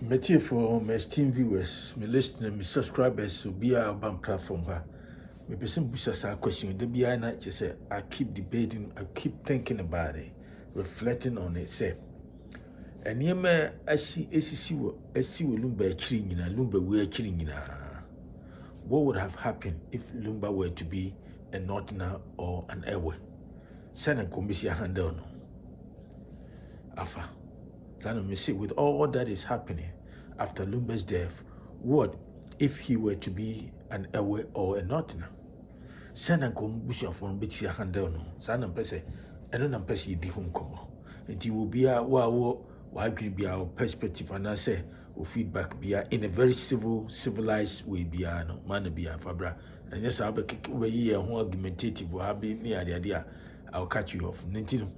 Meti for my esteemed viewers, my listeners, my subscribers will be our band platform. Me person busa sa question. The be I just say I keep debating, I keep thinking about it, reflecting on it. Say, and yema I see Lumba chiri Lumba we chiri What would have happened if Lumba were to be a Northerner or an Ewe? Sana kumbisi handle no. Afa. Sana me say with all that is happening after Lumba's death, what if he were to be an Ewe or a Northerner? Sana kumbisi afon biti handle no. Sana mpese eno na mpese yedi ho nkomo. Nti will be a wa be our perspective and I say or feedback be in a very civilized way be no man be a fabra. And yes, I'll be kick over here who argumentative will have been near the idea. I'll catch you off. Nintino.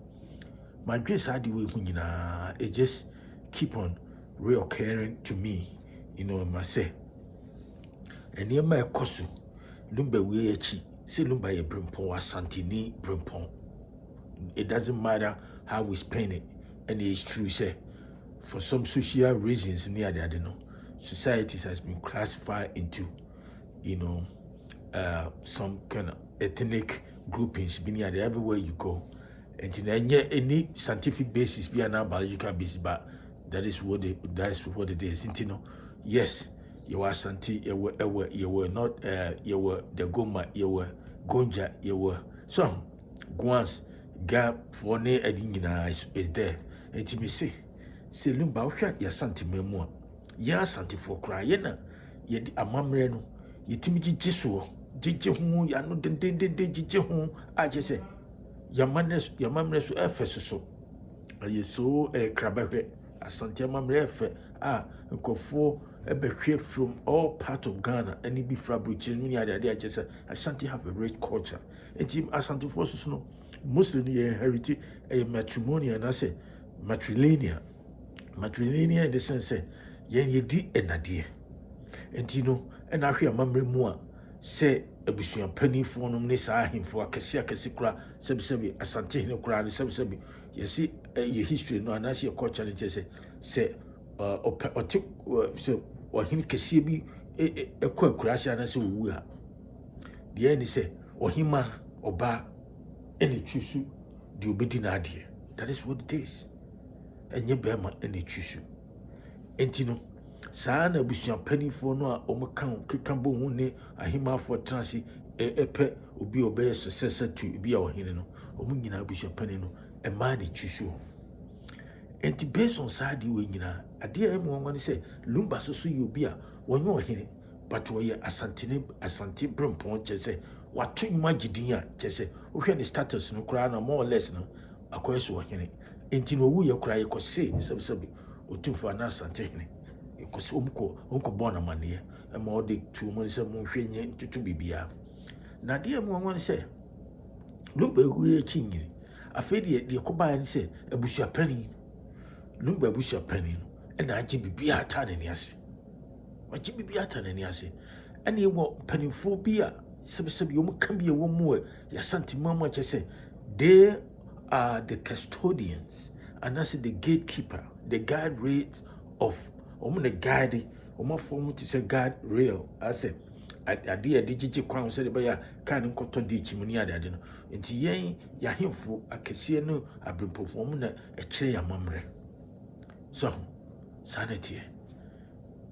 My grace had the way it just keep on reoccurring to me, I say. And near my kosu, Lumba we echi, say Lumba ye brimpon or santini brimpon. It doesn't matter how we spend it, and it's true, say, for some social reasons near the other, society has been classified into, some kind of ethnic groupings, being there everywhere you go. And in any scientific basis, be an biological basis, but that is what it is. Yes, you are Santi, you were not, you were the Goma, you were Gonja, you were some Guans, Gap for ne Edina is there. And me say Lumba, ya Santi Memoir, ya Santi for cry, yena, yet a mamreno, Yetimi Jisu, Jijihu, ya no den Jijihu, I just say. Your mamre so efeso aye so krabawe asante mamre efe nkofo ebehwe from all part of Ghana any be frabuchi ni ade achese Ashanti have a rich culture enti Asante for so no mostly ni inherit a matrimonial na say matrilineal in the sense say ye di enade enti no na hwe mamre mu a say ebusuan panifo no ne saa ahemfo akese kura sebi Asante hene kura ne sebi yesi ye history no anase ye culture ne say so ohini kese bi ekwa kura ase anase owu a de ni say ohima oba ene twisu de obedi na ade. That is what it is. Enye bema ene twisu enti no saa na busuan panifo no a omokan kekambo hu ne ahimafo transi epe obi obeye successor to bi a ohene no omunyina busuan pani no ema ne twisu enti based on saa di we nyina ade a emu won say Lumba so yi obi a wonye ohene but wo ye asante brempon chese watu nyuma gidin a chese wo hwe ne status no kura na more or less no akoyeso ohene enti no wu ye kura ye ko say sebi otumfo na Asante hene because unko bona mane e ma ode tu mo se mo hwenye tutu bibia na de mo won se Lumba hu ye chinyiri afedi de ko ba ni se abusua pani Lumba abusua pani no e na age bibia ata ne ni ase wachi bibia ata ne ni ase ene wo panifo bia sebi yo mo kan bia wo mo ya Asante mama chese they are the custodians and that's the gatekeeper, the guard rates of the guide form to say guard rail. I said idea digital crown said by kind of cotton ditch money ade no nti yen ya hemfo akese no abin perform na a kire ya mamre so sanity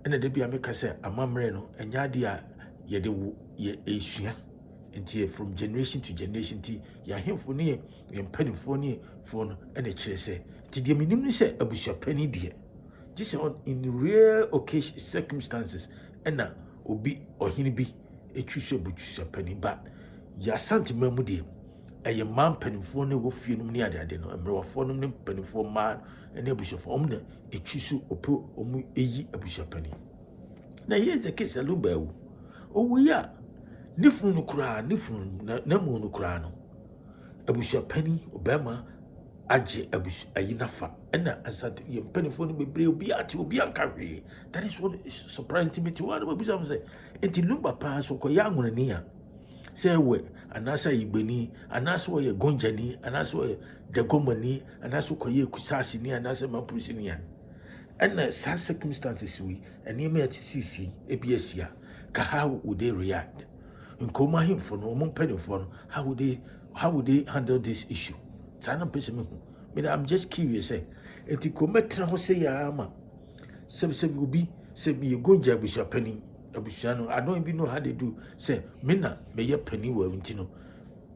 ene de bia meka say amamre no enya de a ye de ye esua nti from generation to generation ti ya hemfo ne ye mpanifo ne fo no ene kire say ti de minim ni say abusua pani de this in rare occasion circumstances ena obi ohini bi etwuso butwuso pani ba ya Asante mamu de eye man panifo ne wo fie num ne ade no emrewafo num ne panifo ma ene abusofo omna etwuso opo omu eyi abusua pani na here is the case Lumba ewu owu ya nifunu no kura nifunu na mu no kura no abusua pani obema aje ayinafa ena Asante ye panifo no bebre obi ati obi ankahwe. That is what is surprising me to what we say enti Lumba pa so ko ya ngunani a say we anasa igbeni anasa we gonjani anasa we degomani anasa ko ye kusasi ni anasa mampusi ni And such circumstances we and you may see ABSia. How would they react? In coma him for no more penny for how would they handle this issue? Sana person, I'm just curious. Eti kometra ho say ya ama. Say will be say me go jabusha penny. Abushano, I don't even know how they do. Say, Mina, may ye penny were intino.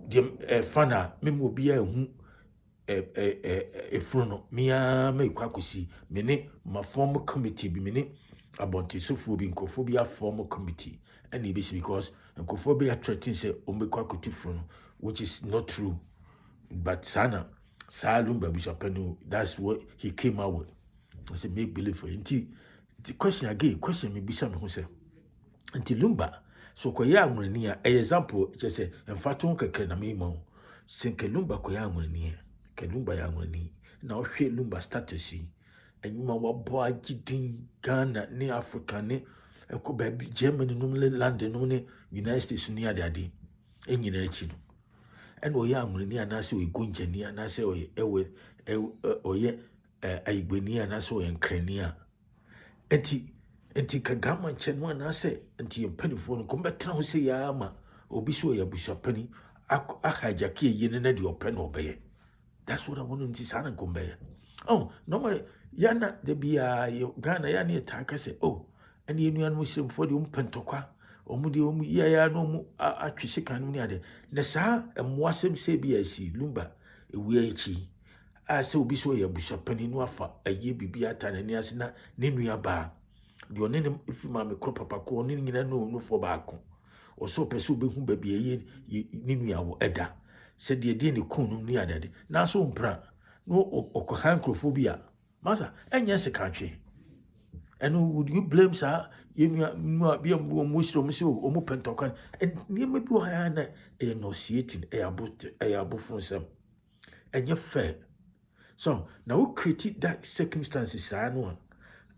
The fana, me will be a efrono mia me kwakosi me ne ma form committee bi me ne abonte sofo bi nkofobia form committee and e be because nkofobia threaten say o me kwakoти frono, which is not true, but sana Lumba Bishopenu, that's what he came out with. I said make believe for him. The question again, question me bisa me who say nti Lumba so koya amrani a example just say emfato nkeke na me mo senke Lumba koya amrani Lumba ya amrani na ohwe Lumba status yi enyuma wabo agidin Ghana ne Africa ne eko ba Germany no London no ne United States ni ade enyina echi no and oya amrani anase o egonjani anase o oye ayigbani anase o enkrani a enti kagama nche no anase enti empanifo no kombetena ho se ya ama obi so ya bushapani ahajake yene na de open obeye. That's what I want to sana kombe. Oh, normally yana de bia Ghana yana attack say oh and you know muslim for the pentokwa omudi omu ya no mu atwese kan mu ne ade na saa emwasem se bia si Lumba ewie echi a se obi so ya bushapani no afa aye bibia ta na ni ase na ne nua ba de one ne ifima me kro papa ko ne nyina no fo baako o so pese obehu ba bia ye ne nua wo eda se de ne kunu ni adade na so mpra no okohan krofobia masa enye se katwe. And would you blame sir you know be muslim say o mu pentokan and niam bi o ha na e negotiating e abofo sem enye fair. So now we critique that circumstances are no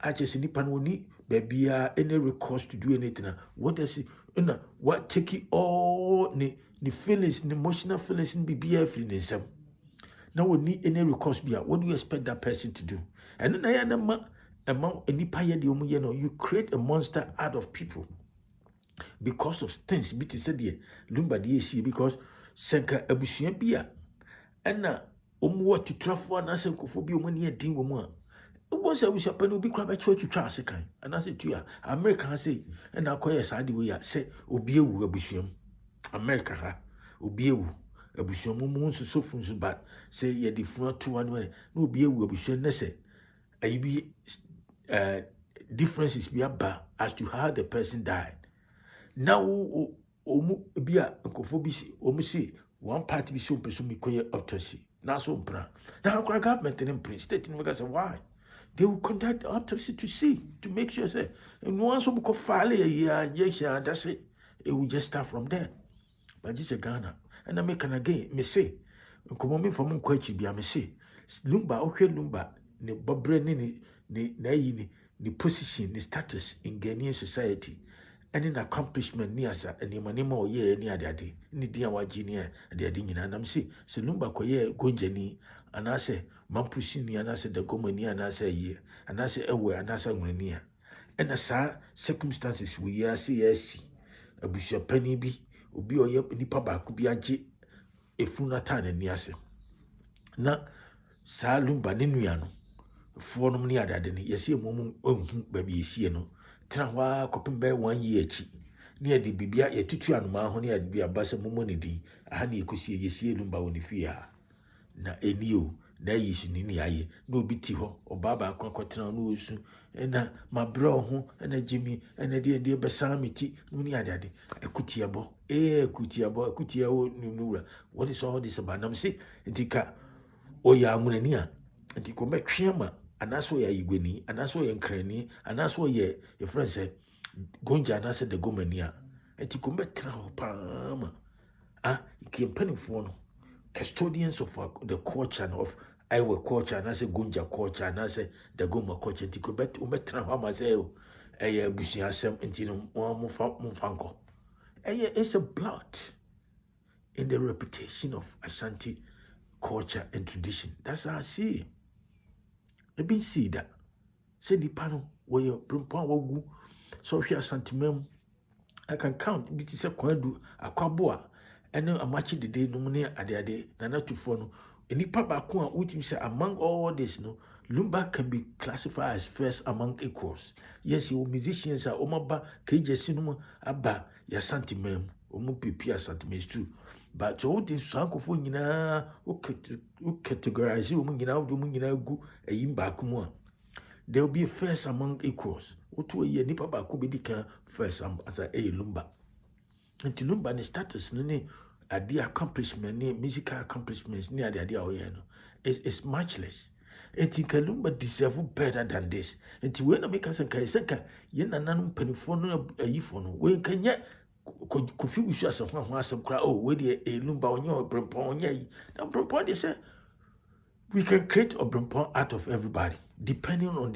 I just nipa no ni babia any recourse to do anything. What does it what take it all the feelings, the emotional feelings in bibia free sem. Now we need any recourse bia. What do you expect that person to do? And then nipa ye de omu ye no, you create a monster out of people because of things biti said ye Lumba de see because senka abusua bia ena omu what to trafo na senkofo bi omu ne din wo mu a once abusua pa no bi kra ba church twa asekan and I say to ya America say ena akoye sa de we ya say obi ewu abusua America ha obi ewu abusua mu nso sofu nso but say ye di fun to one na obi ewu abusua na say ayi differences be about as to how the person died. Now omu bia nkofo bi omu see one party bi so person mi koye autopsy na so mpra now government in state in say why they will conduct autopsy to see to make sure say and once we go file yeah that's it will just start from there. But just a Ghana and I make an again me say nkomo me from nkwachi bia me say Lumba ohwe Lumba ne bobre ni position, the status in Ghanaian society, and in accomplishment near sa and manima or ye near daddy, ni dear waginia, and the adina, and I'm see, Lumba koye gonjani, and I say, Mampusini, and I said the gomania, and I say ye, and I say away, and I say near. And as circumstances we are see, a bishop penny be, ubi or yep, nipa could be a g, a funatan and niase. Na sa Lumba ninuano. For no near that, yes, a woman, baby, you see, no. Tranwa, coping bear 1 year chi. Near the bibia, a tutu and mahoney, I'd be a bass of money, a honey could see a see Lumba on the fear. Na a new, there is in any eye, no bitiho, or Baba concotina no soon, and my bro, and a Jimmy, and a dear Bessamity, no near daddy, a cutiabo, a cutiabo, what is all this about? I'm sick, and tika, oh, ya munania, and you come back, Shama. And that's why you gwini, and that's why you cranny, and that's why your friend said, Gonja, and I said the gomania, and you come back to Palma. You came penny for custodians of the culture of our culture, and I said Gonja culture, and I said the Goma culture, and you come back to Umetra, a bushia sem, and you know, one Mufanko. It's a blot in the reputation of Ashanti culture and tradition. That's how I see it. I been see that. Say nipa no we brempon wagu so hwe asantemam. I can count bit say kwadu akwaboa ene amachi dede no ne ade na natufo no nipa ba ko a utim say among all this no Lumba can be classified as first among equals. Yes, you musicians are omaba KJ Sinuma aba ya santimem omu pipi asantimem is true. But so what is sankofo nyina o categorize omu nyina omu nyina gu eyimba akomo. There will be a first among equals. What we ye nipa ba ko be dika first as a Lumba. And Lumba ne status ne ade accomplishment ne musical accomplishments ne ade no is much less. Enti Kalumba deserve better than this. Enti we na make us senka ye nananum panifo no ayifo no we kanya kofi wusu asafo ho asem kra oh we de Lumba onye obrempon onye yi. Na obrempon they say we can create obrempon out of everybody depending on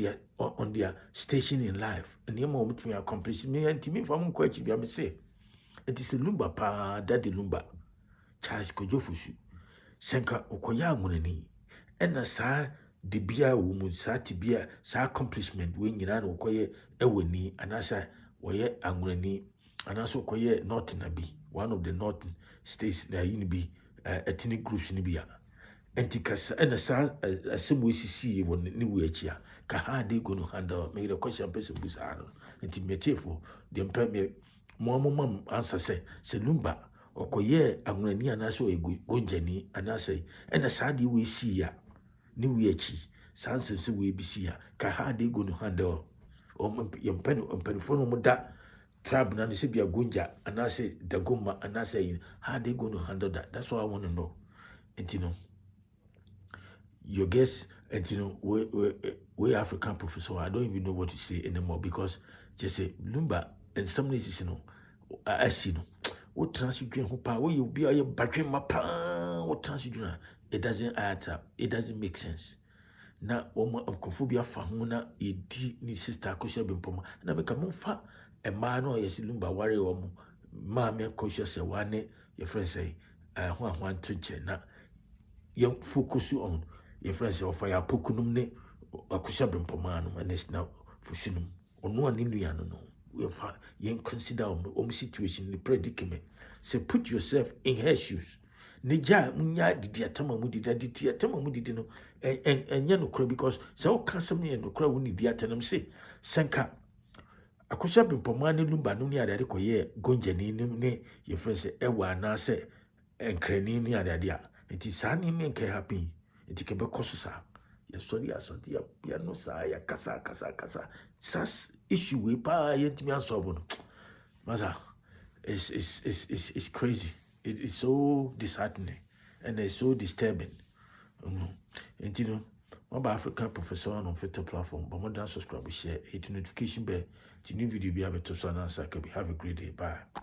their station in life. And you mo mutumi accomplish me enti me fam ko achi bia me say it is a Lumba pa daddy Lumba Charles Kojofusu senka okoya amunani ena saa de bia wo mu saa tibia saa accomplishment we nyina na okoye ewoni anasa woye anwurani anasa okoye north na bi one of the northern states na yin bi ethnic groups ni bia entikasa ena saa asemu esisi won ni wo achia ka ha dey go no handle me the question person busa no entimetefo de mpa me mo answer say Lumba okoye anwurani anasa oyegonjani anasa ena saa de we si ya ni we achi sanse we bisia ka ha dey go no handle o yempanifo no muda tribe na se bia gonja anase dagoma anase how they going to handle that. That's what I want to know. And you know your guess, and you know we African professor, I don't even know what to say anymore because just say Lumba and some places you know I see no what transgender who power you be a battery mapa what transgender it doesn't add up, it doesn't make sense. Na omophobia fa ho na edi ni sister akosha bempoma na be ka fa e ma no yesi Lumba ware wo mo ma me akosha se wane your friend say ho to che na ye focus on your friend say of ya pokunum ne akosha bempoma no and it's now fusunum ono ani nua no we fa ye consider situation the predicament. Say put yourself in her shoes. Neja munya didi atama mu didi didi atama mu didi no enye no kra because se o ka sem ne no kra wo didi atanam se senka akosha bempoma ne Lumba no ne adade koye gonjani ne your friend say ewa na se enkrani ne adade a enti sa ne me nke happy enti ke be koso sa ya sori asante ya no sa ya kasa sas issue we pa yentimi ansolve no masa it's crazy. It is so disheartening and it's so disturbing. And you know, my African professor on Feta platform, but more than subscribe, share, hit notification bell, the new video be able to answer. Have a great day. Bye.